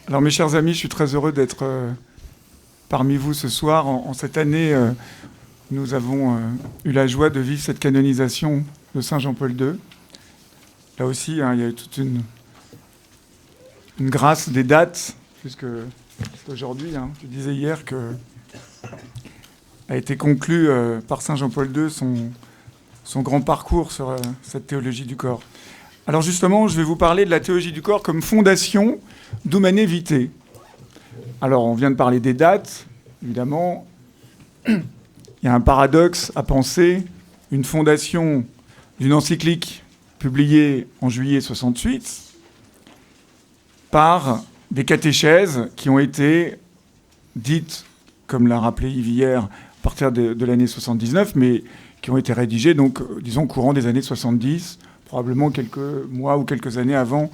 Alors mes chers amis, je suis très heureux d'être parmi vous ce soir. En cette année, nous avons eu la joie de vivre cette canonisation de Saint Jean-Paul II. Là aussi, il y a eu toute une grâce des dates, puisque c'est aujourd'hui, tu disais hier, que a été conclu par Saint Jean-Paul II son grand parcours sur cette théologie du corps. Alors justement, je vais vous parler de la théologie du corps comme fondation d'Humanum Vitae. Alors, on vient de parler des dates, évidemment. Il y a un paradoxe à penser. Une fondation d'une encyclique publiée en juillet 68 par des catéchèses qui ont été dites, comme l'a rappelé Yves hier, à partir de l'année 79, mais qui ont été rédigées, donc, disons, courant des années 70, probablement quelques mois ou quelques années avant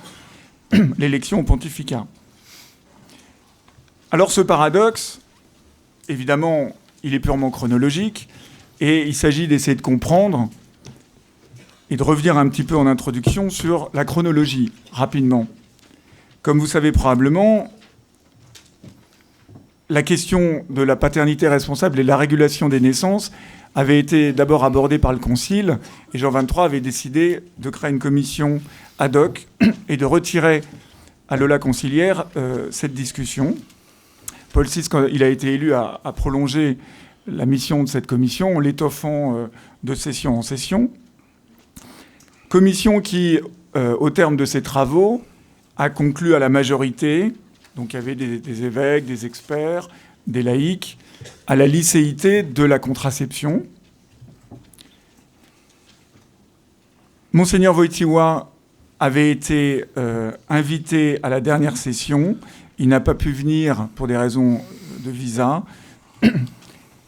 l'élection au pontificat. Alors ce paradoxe, évidemment, il est purement chronologique, et il s'agit d'essayer de comprendre et de revenir un petit peu en introduction sur la chronologie, rapidement. Comme vous savez probablement, la question de la paternité responsable et de la régulation des naissances avait été d'abord abordée par le Concile, et Jean XXIII avait décidé de créer une commission ad hoc et de retirer à l'Aula conciliaire cette discussion. Paul VI, quand il a été élu, a prolongé la mission de cette commission en l'étoffant de session en session. Commission qui, au terme de ses travaux, a conclu à la majorité, donc il y avait des évêques, des experts, des laïcs, à la licéité de la contraception. Monseigneur Wojtyła avait été invité à la dernière session. Il n'a pas pu venir pour des raisons de visa.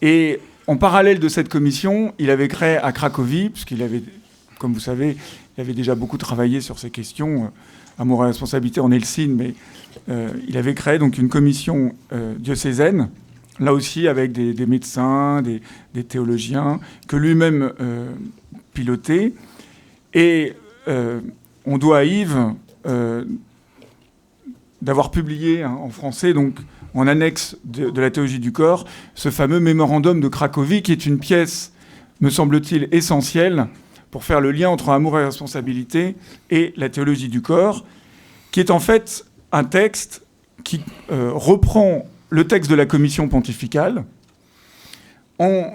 Et en parallèle de cette commission, il avait créé à Cracovie, puisqu'il avait, comme vous savez, il avait déjà beaucoup travaillé sur ces questions. Amour et responsabilité, on est le signe, mais il avait créé donc une commission diocésaine, là aussi avec des médecins, des théologiens, que lui-même pilotait. Et on doit à Yves d'avoir publié en français, donc en annexe de la théologie du corps, ce fameux mémorandum de Cracovie, qui est une pièce, me semble-t-il, essentielle pour faire le lien entre amour et responsabilité et la théologie du corps, qui est en fait un texte qui reprend le texte de la commission pontificale en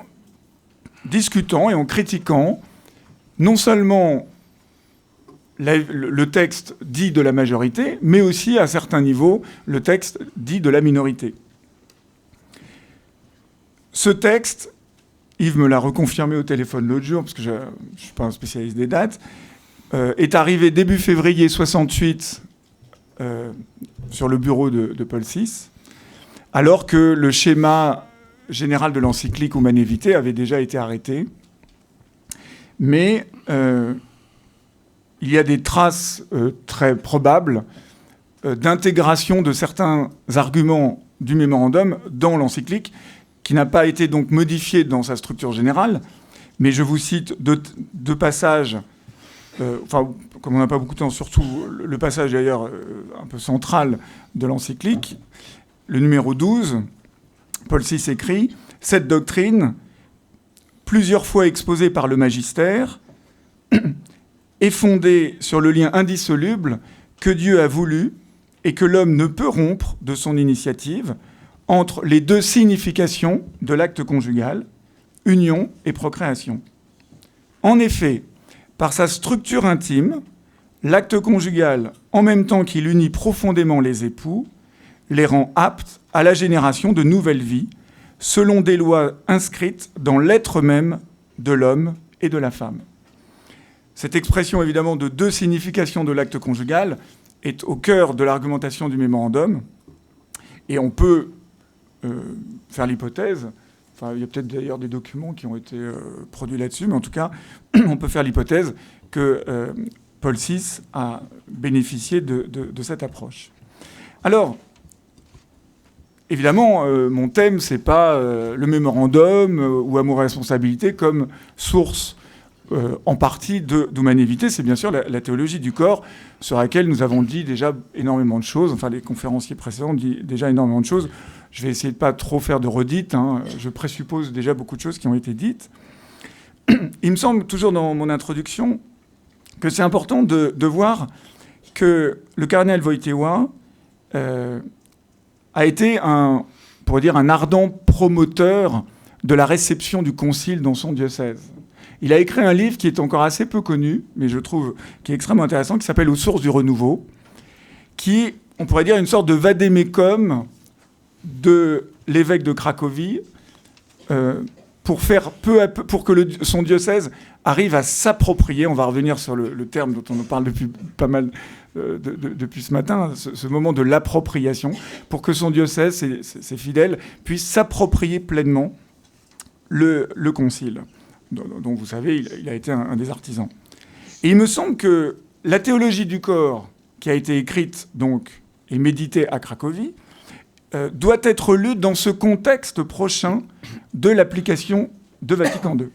discutant et en critiquant non seulement le texte dit de la majorité, mais aussi, à certains niveaux, le texte dit de la minorité. Ce texte, Yves me l'a reconfirmé au téléphone l'autre jour, parce que je ne suis pas un spécialiste des dates, est arrivé début février 68 sur le bureau de Paul VI, alors que le schéma général de l'encyclique Humanum Vitae avait déjà été arrêté. Mais il y a des traces très probables d'intégration de certains arguments du mémorandum dans l'encyclique, qui n'a pas été donc modifié dans sa structure générale. Mais je vous cite deux passages, comme on n'a pas beaucoup de temps, surtout le passage d'ailleurs un peu central de l'encyclique, le numéro 12, Paul VI écrit « Cette doctrine, plusieurs fois exposée par le magistère, est fondée sur le lien indissoluble que Dieu a voulu et que l'homme ne peut rompre de son initiative entre les deux significations de l'acte conjugal, union et procréation. En effet, par sa structure intime, l'acte conjugal, en même temps qu'il unit profondément les époux, les rend aptes à la génération de nouvelles vies, selon des lois inscrites dans l'être même de l'homme et de la femme. » Cette expression, évidemment, de deux significations de l'acte conjugal est au cœur de l'argumentation du mémorandum. Et on peut faire l'hypothèse, enfin, il y a peut-être d'ailleurs des documents qui ont été produits là-dessus, mais en tout cas, on peut faire l'hypothèse que Paul VI a bénéficié de cette approche. Alors, évidemment, mon thème, c'est pas le mémorandum ou amour et responsabilité comme source en partie d'humanité, c'est bien sûr la théologie du corps, sur laquelle nous avons dit déjà énormément de choses. Enfin, les conférenciers précédents ont dit déjà énormément de choses. Je vais essayer de pas trop faire de redites. Je présuppose déjà beaucoup de choses qui ont été dites. Il me semble, toujours dans mon introduction, que c'est important de voir que le cardinal Wojtyła a été on pourrait dire, un ardent promoteur de la réception du concile dans son diocèse. Il a écrit un livre qui est encore assez peu connu, mais je trouve qui est extrêmement intéressant, qui s'appelle « Aux sources du renouveau », qui, on pourrait dire, une sorte de vade-mecum de l'évêque de Cracovie pour faire peu à peu, pour que son diocèse arrive à s'approprier, on va revenir sur le terme dont on nous parle depuis pas mal depuis ce matin, ce moment de l'appropriation, pour que son diocèse, ses fidèles, puissent s'approprier pleinement le concile, dont vous savez, il a été un des artisans. Et il me semble que la théologie du corps, qui a été écrite donc et méditée à Cracovie, doit être lue dans ce contexte prochain de l'application de Vatican II.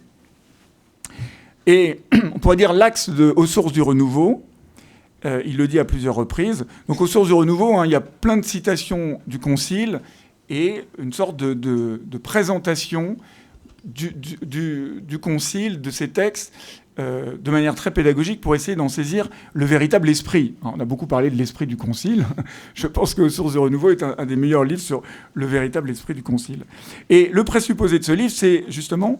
Et on pourrait dire l'axe aux sources du renouveau, il le dit à plusieurs reprises. Donc aux sources du renouveau, il y a plein de citations du concile et une sorte de présentation du concile, de ces textes, de manière très pédagogique pour essayer d'en saisir le véritable esprit. Alors, on a beaucoup parlé de l'esprit du concile. Je pense que aux sources du renouveau est un des meilleurs livres sur le véritable esprit du concile. Et le présupposé de ce livre, c'est justement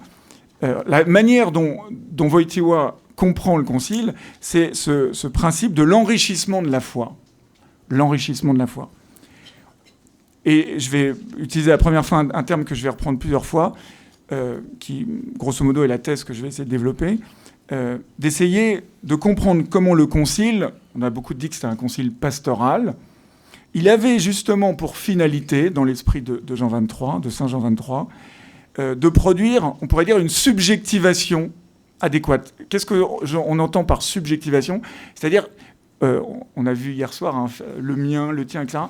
la manière dont Wojtyła comprend le concile, c'est ce principe de l'enrichissement de la foi. L'enrichissement de la foi. Et je vais utiliser la première fois un terme que je vais reprendre plusieurs fois, qui, grosso modo, est la thèse que je vais essayer de développer, d'essayer de comprendre comment le concile, on a beaucoup dit que c'était un concile pastoral, il avait justement pour finalité, dans l'esprit de Jean 23, de Saint Jean 23, de produire, on pourrait dire, une subjectivation adéquate. Qu'est-ce qu'on entend par subjectivation ? C'est-à-dire, on a vu hier soir, le mien, le tien, etc.,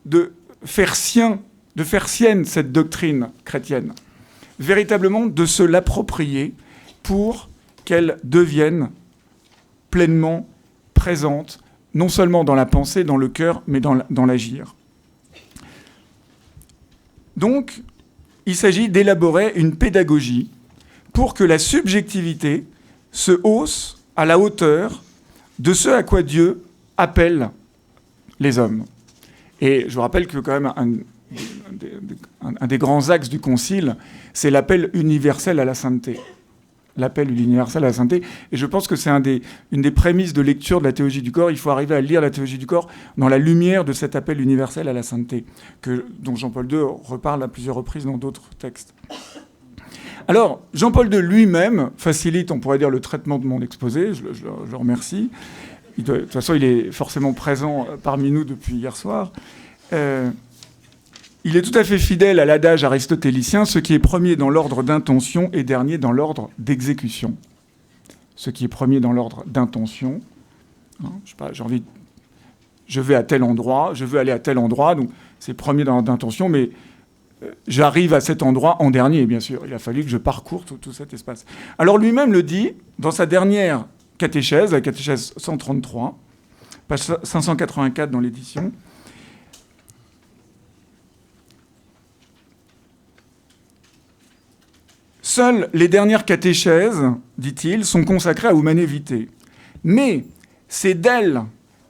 de faire sienne cette doctrine chrétienne, véritablement de se l'approprier pour qu'elle devienne pleinement présente, non seulement dans la pensée, dans le cœur, mais dans l'agir. Donc, il s'agit d'élaborer une pédagogie pour que la subjectivité se hausse à la hauteur de ce à quoi Dieu appelle les hommes. Et je vous rappelle que quand même un des grands axes du concile, c'est l'appel universel à la sainteté. L'appel universel à la sainteté. Et je pense que c'est une des prémices de lecture de la théologie du corps. Il faut arriver à lire la théologie du corps dans la lumière de cet appel universel à la sainteté, dont Jean-Paul II reparle à plusieurs reprises dans d'autres textes. Alors, Jean-Paul II lui-même facilite, on pourrait dire, le traitement de mon exposé. Je le remercie. De toute façon, il est forcément présent parmi nous depuis hier soir. Il est tout à fait fidèle à l'adage aristotélicien, ce qui est premier dans l'ordre d'intention est dernier dans l'ordre d'exécution. Ce qui est premier dans l'ordre d'intention, je sais pas, je vais à tel endroit, je veux aller à tel endroit, donc c'est premier dans l'ordre d'intention, mais j'arrive à cet endroit en dernier, bien sûr. Il a fallu que je parcours tout cet espace. Alors lui-même le dit dans sa dernière catéchèse, la catéchèse 133, page 584 dans l'édition. Seules les dernières catéchèses, dit-il, sont consacrées à Humanae Vitae. Mais c'est d'elles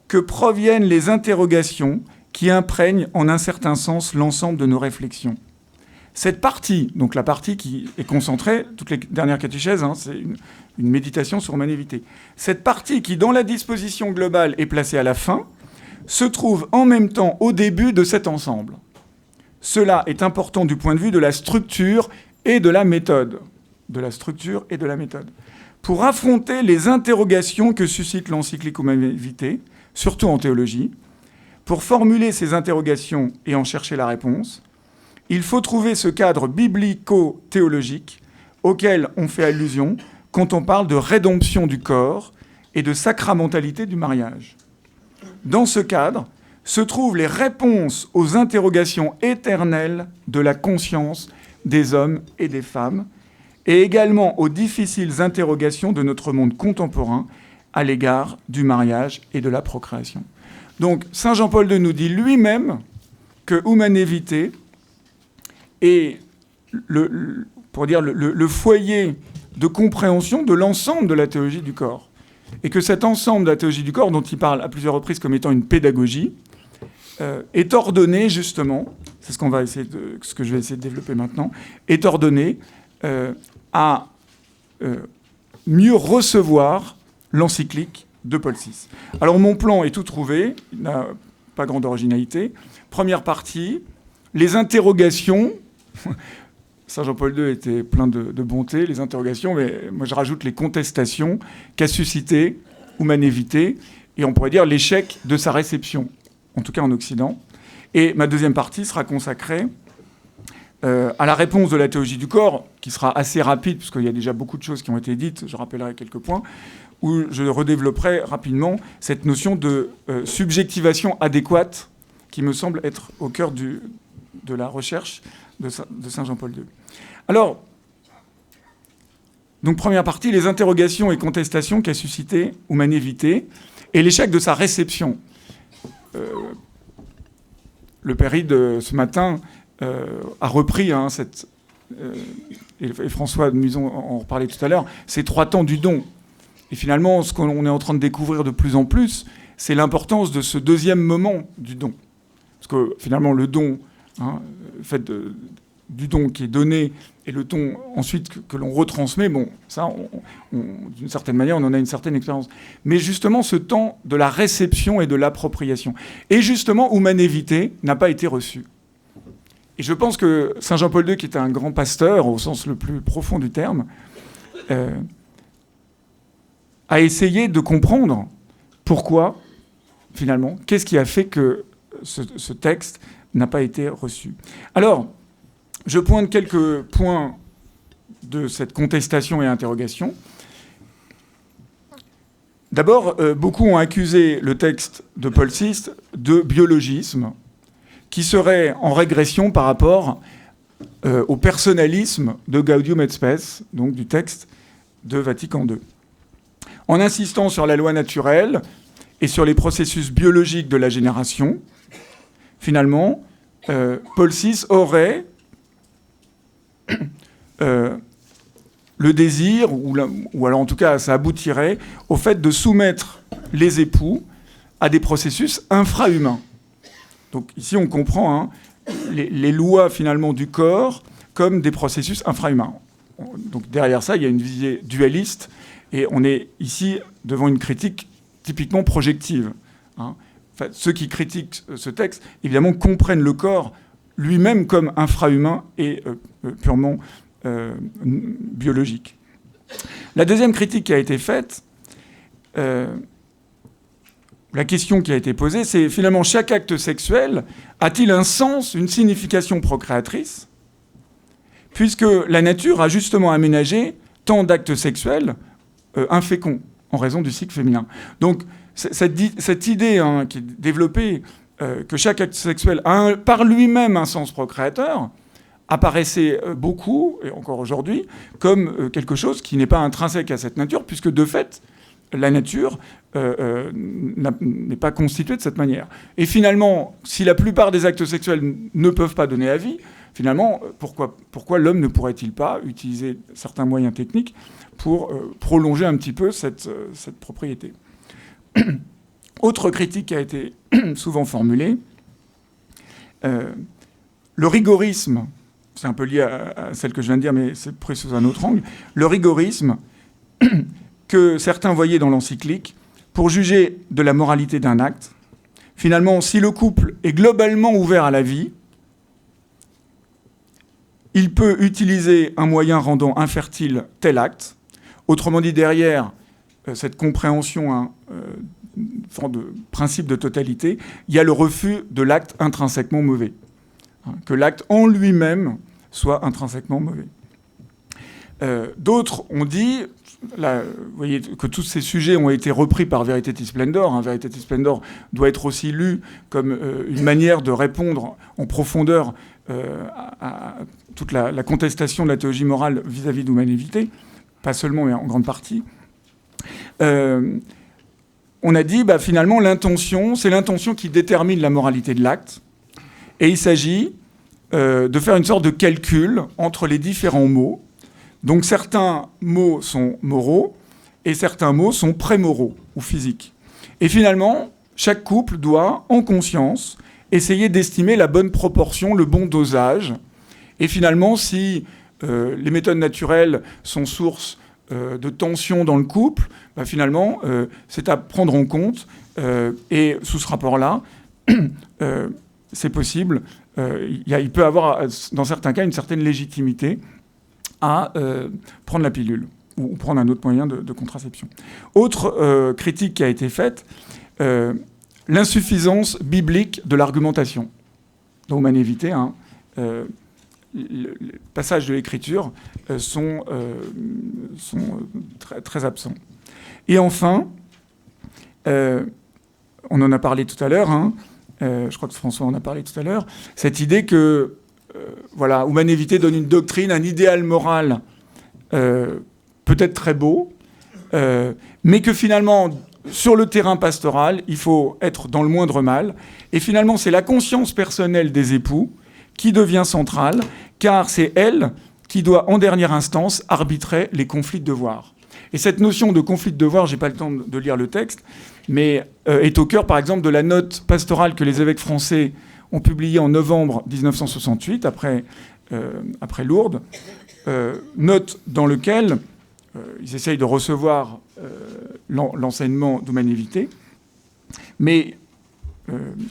que proviennent les interrogations qui imprègnent en un certain sens l'ensemble de nos réflexions. Cette partie, donc la partie qui est concentrée, toutes les dernières catéchèses, c'est une méditation sur Humanae Vitae. Cette partie qui, dans la disposition globale, est placée à la fin, se trouve en même temps au début de cet ensemble. Cela est important du point de vue de la structure et de la méthode. Pour affronter les interrogations que suscite l'encyclique Humanae Vitae, surtout en théologie, pour formuler ces interrogations et en chercher la réponse, il faut trouver ce cadre biblico-théologique auquel on fait allusion quand on parle de rédemption du corps et de sacramentalité du mariage. Dans ce cadre se trouvent les réponses aux interrogations éternelles de la conscience des hommes et des femmes, et également aux difficiles interrogations de notre monde contemporain à l'égard du mariage et de la procréation. Donc Saint Jean-Paul II nous dit lui-même que Humanae Vitae est le foyer de compréhension de l'ensemble de la théologie du corps. Et que cet ensemble de la théologie du corps, dont il parle à plusieurs reprises comme étant une pédagogie, est ordonné justement, c'est ce que je vais essayer de développer maintenant, est ordonné à mieux recevoir l'encyclique de Paul VI. Alors mon plan est tout trouvé, il n'a pas grande originalité. Première partie, les interrogations. Saint Jean-Paul II était plein de bonté, les interrogations, mais moi je rajoute les contestations qu'a suscité Humanae Vitae, et on pourrait dire l'échec de sa réception, en tout cas en Occident. Et ma deuxième partie sera consacrée à la réponse de la théologie du corps, qui sera assez rapide, puisqu'il y a déjà beaucoup de choses qui ont été dites, je rappellerai quelques points, où je redévelopperai rapidement cette notion de subjectivation adéquate, qui me semble être au cœur de la recherche de Saint Jean-Paul II. Alors, donc première partie, les interrogations et contestations qu'a suscité Humanae Vitae et l'échec de sa réception. Le Péride, ce matin, a repris et François de Muson en reparlait tout à l'heure, ces 3 temps du don. Et finalement, ce qu'on est en train de découvrir de plus en plus, c'est l'importance de ce deuxième moment du don. Parce que finalement, le don, le fait du don qui est donné et le don ensuite que l'on retransmet, bon, ça, d'une certaine manière, on en a une certaine expérience. Mais justement, ce temps de la réception et de l'appropriation. Et justement, Humanae Vitae n'a pas été reçu. Et je pense que Saint Jean-Paul II, qui était un grand pasteur, au sens le plus profond du terme, a essayé de comprendre pourquoi, finalement, qu'est-ce qui a fait que ce texte n'a pas été reçu. Alors, je pointe quelques points de cette contestation et interrogation. D'abord, beaucoup ont accusé le texte de Paul VI de biologisme, qui serait en régression par rapport au personnalisme de Gaudium et Spes, donc du texte de Vatican II. En insistant sur la loi naturelle et sur les processus biologiques de la génération, finalement, Paul VI aurait le désir, ou alors en tout cas ça aboutirait au fait de soumettre les époux à des processus infrahumains. Donc ici on comprend les lois finalement du corps comme des processus infrahumains. Donc derrière ça il y a une visée dualiste et on est ici devant une critique typiquement projective. Enfin, ceux qui critiquent ce texte évidemment comprennent le corps lui-même comme infrahumain et purement biologique. La deuxième critique qui a été faite, la question qui a été posée, c'est finalement chaque acte sexuel a-t-il un sens, une signification procréatrice, puisque la nature a justement aménagé tant d'actes sexuels inféconds en raison du cycle féminin. Donc cette idée qui est développée que chaque acte sexuel a par lui-même un sens procréateur apparaissait beaucoup, et encore aujourd'hui, comme quelque chose qui n'est pas intrinsèque à cette nature, puisque de fait, la nature n'est pas constituée de cette manière. Et finalement, si la plupart des actes sexuels ne peuvent pas donner la vie, finalement, pourquoi l'homme ne pourrait-il pas utiliser certains moyens techniques pour prolonger un petit peu cette propriété ? Autre critique qui a été souvent formulée, le rigorisme, c'est un peu lié à celle que je viens de dire, mais c'est pris sous un autre angle, le rigorisme que certains voyaient dans l'encyclique pour juger de la moralité d'un acte. Finalement, si le couple est globalement ouvert à la vie, il peut utiliser un moyen rendant infertile tel acte. Autrement dit, derrière cette compréhension de principe de totalité, il y a le refus de l'acte intrinsèquement mauvais. Que l'acte en lui-même soit intrinsèquement mauvais. D'autres ont dit, là, vous voyez que tous ces sujets ont été repris par Veritatis Splendor. Hein. Veritatis Splendor doit être aussi lu comme une manière de répondre en profondeur à toute la contestation de la théologie morale vis-à-vis de l'humanité, pas seulement, mais en grande partie. On a dit, finalement, c'est l'intention qui détermine la moralité de l'acte. Et il s'agit de faire une sorte de calcul entre les différents mots. Donc certains mots sont moraux et certains mots sont prémoraux ou physiques. Et finalement, chaque couple doit, en conscience, essayer d'estimer la bonne proportion, le bon dosage. Et finalement, si les méthodes naturelles sont source de tension dans le couple, finalement, c'est à prendre en compte. Et sous ce rapport-là, c'est possible. Il peut avoir, dans certains cas, une certaine légitimité à prendre la pilule ou prendre un autre moyen de contraception. Autre critique qui a été faite, l'insuffisance biblique de l'argumentation. Donc, on évité, les passages de l'Écriture sont très, très absents. Et enfin, on en a parlé tout à l'heure, je crois que François en a parlé tout à l'heure, cette idée que Humanevité donne une doctrine, un idéal moral peut-être très beau, mais que finalement, sur le terrain pastoral, il faut être dans le moindre mal. Et finalement, c'est la conscience personnelle des époux qui devient centrale, car c'est elle qui doit, en dernière instance, arbitrer les conflits de devoir. Et cette notion de conflit de devoir, je n'ai pas le temps de lire le texte, mais est au cœur, par exemple, de la note pastorale que les évêques français ont publiée en novembre 1968, après Lourdes, note dans laquelle ils essayent de recevoir l'enseignement d'Humanevité. Mais,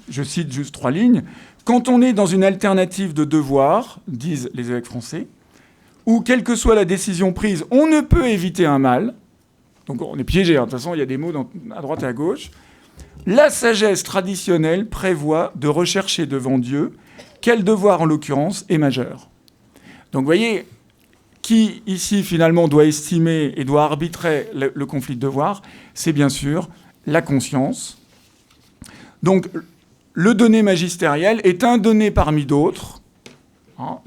je cite juste 3 lignes, « Quand on est dans une alternative de devoir, disent les évêques français, où, quelle que soit la décision prise, on ne peut éviter un mal, donc on est piégé, de toute façon, il y a des mots à droite et à gauche, la sagesse traditionnelle prévoit de rechercher devant Dieu quel devoir, en l'occurrence, est majeur. » Donc, vous voyez, qui, ici, finalement, doit estimer et doit arbitrer le conflit de devoir, c'est bien sûr la conscience. Donc, le donné magistériel est un donné parmi d'autres.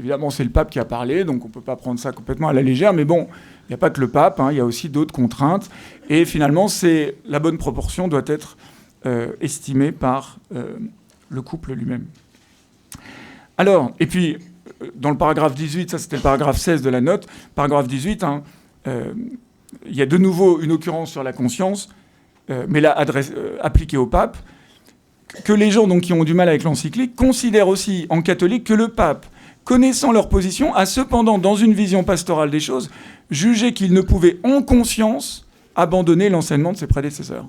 Évidemment, c'est le pape qui a parlé, donc on ne peut pas prendre ça complètement à la légère, mais bon, il n'y a pas que le pape, il y a aussi d'autres contraintes. Et finalement, la bonne proportion doit être estimée par le couple lui-même. Alors, et puis, dans le paragraphe 18, ça c'était le paragraphe 16 de la note, paragraphe 18, il y a de nouveau une occurrence sur la conscience, mais là appliquée au pape, que les gens donc, qui ont du mal avec l'encyclique considèrent aussi en catholique que le pape, connaissant leur position, a cependant, dans une vision pastorale des choses, jugé qu'il ne pouvait en conscience abandonner l'enseignement de ses prédécesseurs.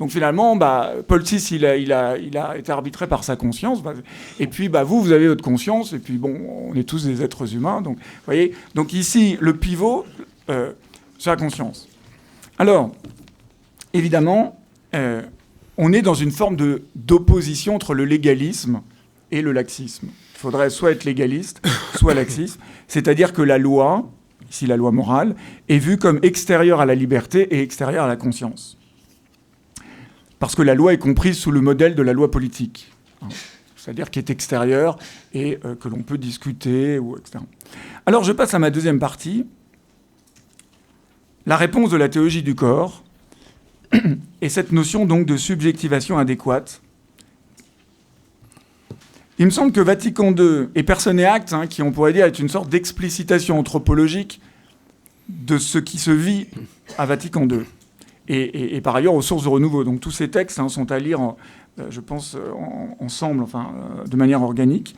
Donc finalement, Paul VI, il a été arbitré par sa conscience. Et puis, vous avez votre conscience. Et puis, on est tous des êtres humains. Donc, vous voyez, donc ici, le pivot, c'est la conscience. Alors, évidemment, on est dans une forme d'opposition entre le légalisme et le laxisme. Il faudrait soit être légaliste, soit laxiste. C'est-à-dire que la loi, ici la loi morale, est vue comme extérieure à la liberté et extérieure à la conscience. Parce que la loi est comprise sous le modèle de la loi politique. C'est-à-dire qui est extérieure et que l'on peut discuter, etc. Alors je passe à ma deuxième partie. La réponse de la théologie du corps et cette notion donc de subjectivation adéquate. Il me semble que Vatican II et Personne et Acte, qui on pourrait dire est une sorte d'explicitation anthropologique de ce qui se vit à Vatican II. Et par ailleurs aux sources de renouveau. Donc tous ces textes sont à lire, je pense, ensemble, de manière organique.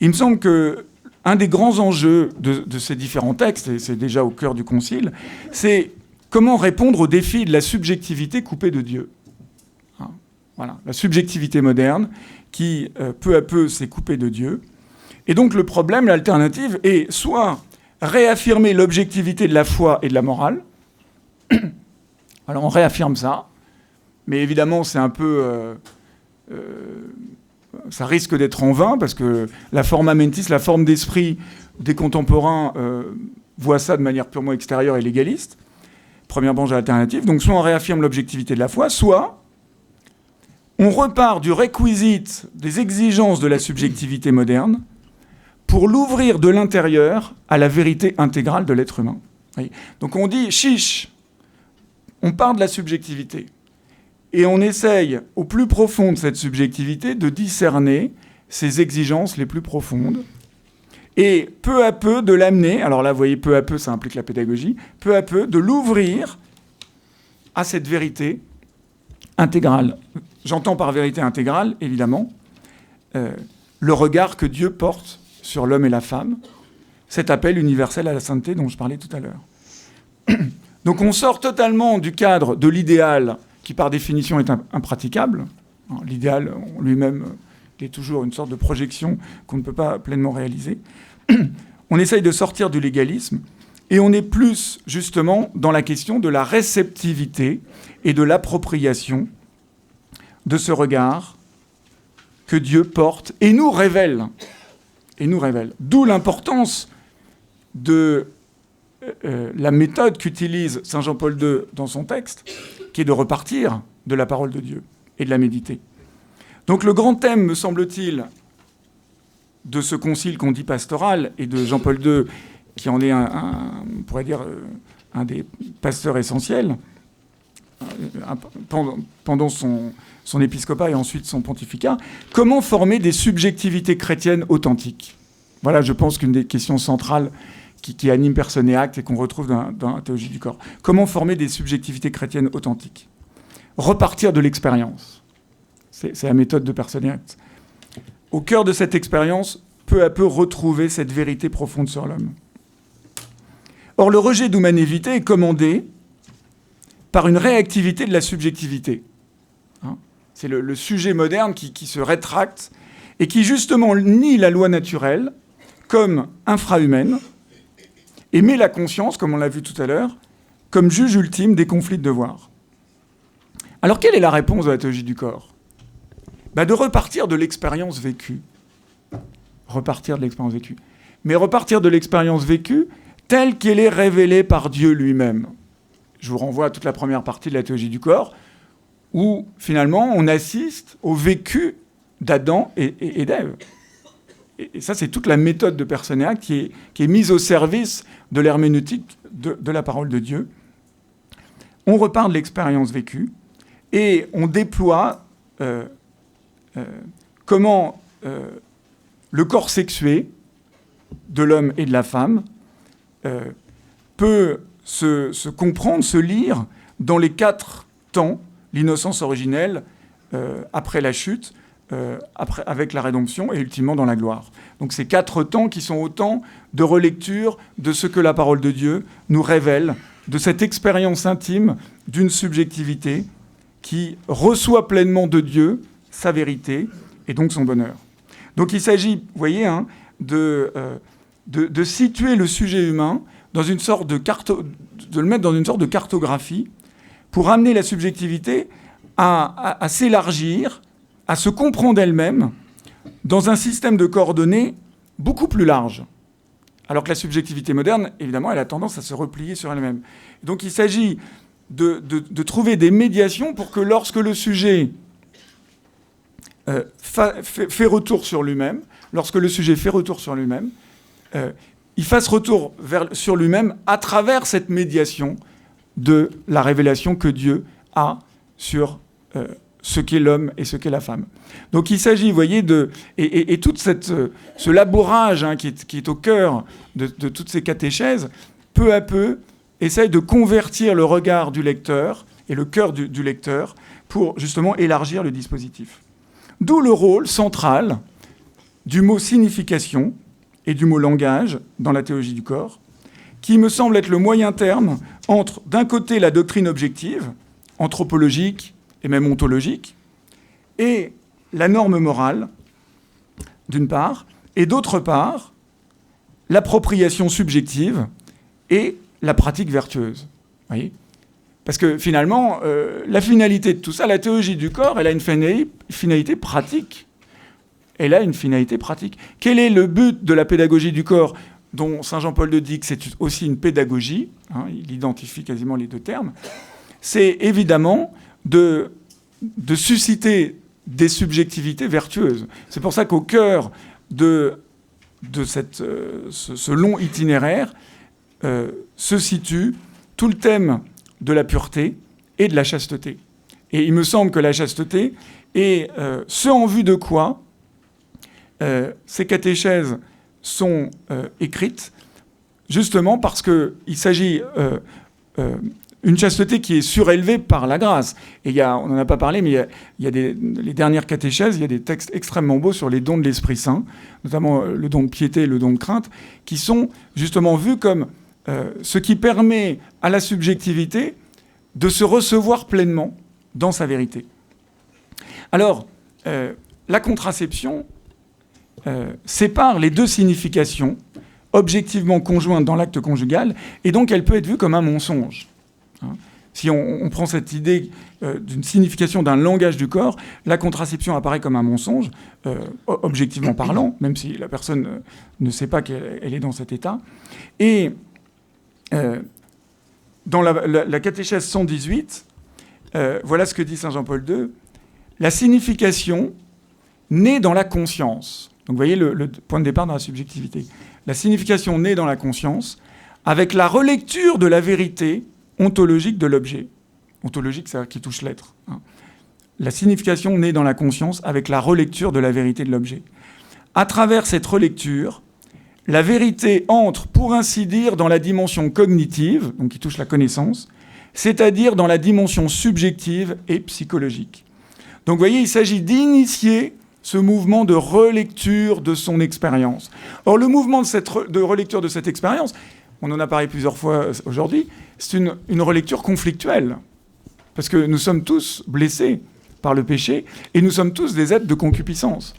Il me semble qu'un des grands enjeux de ces différents textes, et c'est déjà au cœur du Concile, c'est comment répondre au défi de la subjectivité coupée de Dieu. Voilà, la subjectivité moderne qui, peu à peu, s'est coupée de Dieu. Et donc le problème, l'alternative, est soit réaffirmer l'objectivité de la foi et de la morale. Alors on réaffirme ça, mais évidemment c'est un peu... ça risque d'être en vain, parce que la forma mentis, la forme d'esprit des contemporains, voit ça de manière purement extérieure et légaliste. Première branche alternative. Donc soit on réaffirme l'objectivité de la foi, soit on repart du requisite des exigences de la subjectivité moderne pour l'ouvrir de l'intérieur à la vérité intégrale de l'être humain. Donc on dit, chiche, on part de la subjectivité et on essaye au plus profond de cette subjectivité de discerner ses exigences les plus profondes et peu à peu de l'amener, alors là vous voyez peu à peu ça implique la pédagogie, peu à peu de l'ouvrir à cette vérité intégrale. J'entends par vérité intégrale, évidemment, le regard que Dieu porte sur l'homme et la femme, cet appel universel à la sainteté dont je parlais tout à l'heure. Donc on sort totalement du cadre de l'idéal qui par définition est impraticable. L'idéal en lui-même est toujours une sorte de projection qu'on ne peut pas pleinement réaliser. On essaye de sortir du légalisme et on est plus justement dans la question de la réceptivité et de l'appropriation de ce regard que Dieu porte et nous révèle. D'où l'importance de la méthode qu'utilise Saint Jean-Paul II dans son texte, qui est de repartir de la parole de Dieu et de la méditer. Donc le grand thème, me semble-t-il, de ce concile qu'on dit pastoral, et de Jean-Paul II, qui en est on pourrait dire, un des pasteurs essentiels, pendant son épiscopat et ensuite son pontificat, comment former des subjectivités chrétiennes authentiques ? Voilà, je pense qu'une des questions centrales qui anime Personne et Acte et qu'on retrouve dans la théologie du corps. Comment former des subjectivités chrétiennes authentiques ? Repartir de l'expérience. C'est la méthode de Personne et Acte. Au cœur de cette expérience, peu à peu retrouver cette vérité profonde sur l'homme. Or, le rejet d'humanité est commandé par une réactivité de la subjectivité. C'est le sujet moderne qui se rétracte et qui justement nie la loi naturelle comme infrahumaine et met la conscience, comme on l'a vu tout à l'heure, comme juge ultime des conflits de devoir. Alors quelle est la réponse de la théologie du corps ? De repartir de l'expérience vécue. Repartir de l'expérience vécue. Mais repartir de l'expérience vécue telle qu'elle est révélée par Dieu lui-même. Je vous renvoie à toute la première partie de la théologie du corps, où finalement on assiste au vécu d'Adam et d'Ève. Et ça, c'est toute la méthode de Personne et Acte qui est mise au service de l'herméneutique de la parole de Dieu. On repart de l'expérience vécue et on déploie comment le corps sexué de l'homme et de la femme peut se comprendre, se lire dans les 4 temps, l'innocence originelle, après la chute, avec la rédemption et ultimement dans la gloire. Donc ces 4 temps qui sont autant de relecture de ce que la parole de Dieu nous révèle, de cette expérience intime d'une subjectivité qui reçoit pleinement de Dieu sa vérité et donc son bonheur. Donc il s'agit, vous voyez, de situer le sujet humain dans une sorte de le mettre dans une sorte de cartographie pour amener la subjectivité à s'élargir, à se comprendre elle-même dans un système de coordonnées beaucoup plus large. Alors que la subjectivité moderne, évidemment, elle a tendance à se replier sur elle-même. Donc il s'agit de trouver des médiations pour que lorsque le sujet fait retour sur lui-même, il fasse retour sur lui-même à travers cette médiation de la révélation que Dieu a sur ce qu'est l'homme et ce qu'est la femme. Donc il s'agit, vous voyez, et tout ce labourage qui est au cœur de toutes ces catéchèses, peu à peu, essaye de convertir le regard du lecteur et le cœur du lecteur pour justement élargir le dispositif. D'où le rôle central du mot signification et du mot langage dans la théologie du corps, qui me semble être le moyen terme entre, d'un côté, la doctrine objective, anthropologique et même ontologique, et la norme morale, d'une part, et d'autre part, l'appropriation subjective et la pratique vertueuse. Vous voyez ? Parce que finalement, la finalité de tout ça, la théologie du corps, elle a une finalité pratique. Elle a une finalité pratique. Quel est le but de la pédagogie du corps ? dont Saint Jean-Paul II dit que c'est aussi une pédagogie, hein, il identifie quasiment les deux termes, c'est évidemment de susciter des subjectivités vertueuses. C'est pour ça qu'au cœur de ce long itinéraire se situe tout le thème de la pureté et de la chasteté. Et il me semble que la chasteté est ce en vue de quoi ces catéchèses sont écrites, justement parce qu'il s'agit une chasteté qui est surélevée par la grâce. Et on n'en a pas parlé, mais il y a les dernières catéchèses, il y a des textes extrêmement beaux sur les dons de l'Esprit Saint, notamment le don de piété et le don de crainte, qui sont justement vus comme ce qui permet à la subjectivité de se recevoir pleinement dans sa vérité. Alors, la contraception sépare les deux significations objectivement conjointes dans l'acte conjugal, et donc elle peut être vue comme un mensonge. Si on prend cette idée d'une signification d'un langage du corps, la contraception apparaît comme un mensonge, objectivement parlant, même si la personne ne sait pas qu'elle est dans cet état. Et dans la catéchèse 118, voilà ce que dit Saint Jean-Paul II. La signification naît dans la conscience. Donc vous voyez le point de départ dans la subjectivité. La signification naît dans la conscience avec la relecture de la vérité ontologique de l'objet. Ontologique, c'est-à-dire qui touche l'être. La signification naît dans la conscience avec la relecture de la vérité de l'objet. À travers cette relecture, la vérité entre, pour ainsi dire, dans la dimension cognitive, donc qui touche la connaissance, c'est-à-dire dans la dimension subjective et psychologique. Donc vous voyez, il s'agit d'initier ce mouvement de relecture de son expérience. Or, le mouvement de relecture de cette expérience, on en a parlé plusieurs fois aujourd'hui, c'est une relecture conflictuelle. Parce que nous sommes tous blessés par le péché et nous sommes tous des êtres de concupiscence.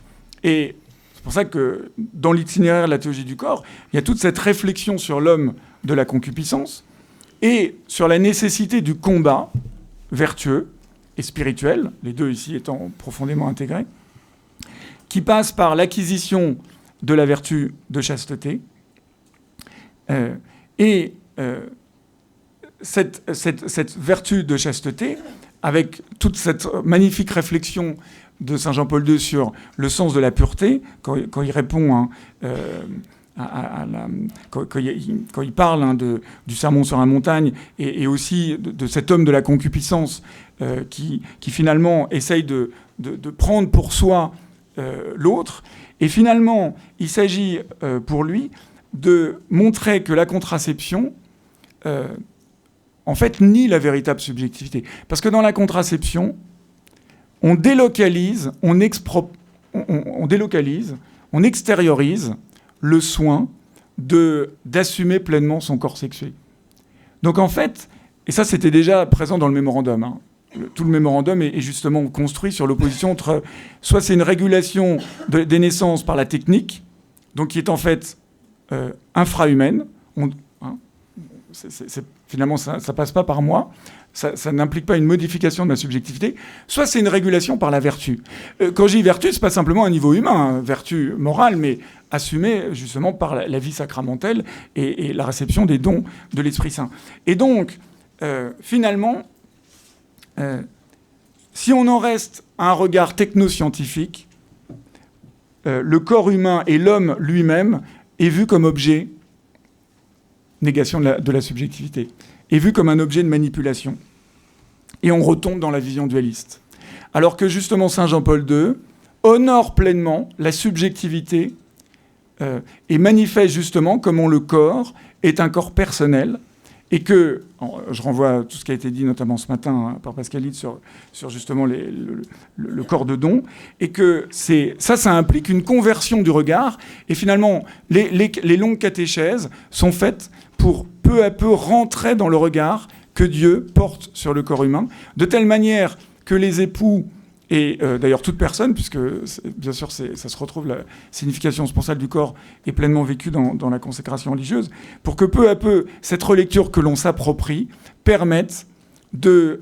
Et c'est pour ça que dans l'itinéraire de la théologie du corps, il y a toute cette réflexion sur l'homme de la concupiscence et sur la nécessité du combat vertueux et spirituel, les deux ici étant profondément intégrés, qui passe par l'acquisition de la vertu de chasteté. Cette vertu de chasteté, avec toute cette magnifique réflexion de Saint Jean-Paul II sur le sens de la pureté, quand il répond, quand il parle du sermon sur la montagne, et aussi de cet homme de la concupiscence qui finalement essaye de prendre pour soi l'autre. Et finalement, il s'agit pour lui de montrer que la contraception, en fait, nie la véritable subjectivité. Parce que dans la contraception, on délocalise, on extériorise le soin d'assumer pleinement son corps sexué. Donc en fait, et ça c'était déjà présent dans le mémorandum, tout le mémorandum est justement construit sur l'opposition entre, soit c'est une régulation des naissances par la technique, donc qui est en fait infrahumaine, finalement ça passe pas par moi, ça n'implique pas une modification de ma subjectivité, soit c'est une régulation par la vertu. Quand je dis vertu, c'est pas simplement un niveau humain, vertu morale, mais assumée justement par la vie sacramentelle et la réception des dons de l'Esprit Saint. Et donc, finalement, si on en reste à un regard technoscientifique, le corps humain et l'homme lui-même est vu comme objet, négation de la subjectivité, est vu comme un objet de manipulation. Et on retombe dans la vision dualiste. Alors que justement Saint Jean-Paul II honore pleinement la subjectivité et manifeste justement comment le corps est un corps personnel et que, je renvoie à tout ce qui a été dit notamment ce matin par Pascalide sur justement le corps de don, et que ça implique une conversion du regard, et finalement les longues catéchèses sont faites pour peu à peu rentrer dans le regard que Dieu porte sur le corps humain, de telle manière que les époux, et d'ailleurs toute personne, puisque bien sûr ça se retrouve, la signification sponsale du corps est pleinement vécue dans la consécration religieuse, pour que peu à peu cette relecture que l'on s'approprie permette de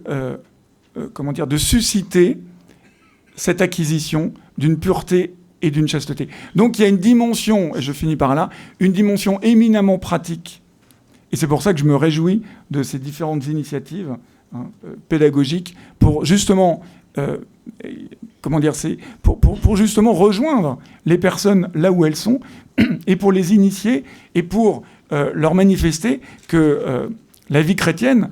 susciter cette acquisition d'une pureté et d'une chasteté. Donc il y a une dimension, et je finis par là, une dimension éminemment pratique. Et c'est pour ça que je me réjouis de ces différentes initiatives pédagogiques pour justement, pour justement rejoindre les personnes là où elles sont et pour les initier et pour leur manifester que la vie chrétienne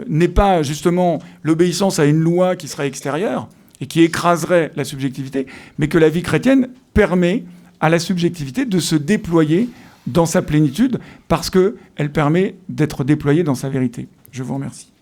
n'est pas justement l'obéissance à une loi qui serait extérieure et qui écraserait la subjectivité, mais que la vie chrétienne permet à la subjectivité de se déployer dans sa plénitude parce qu'elle permet d'être déployée dans sa vérité. Je vous remercie.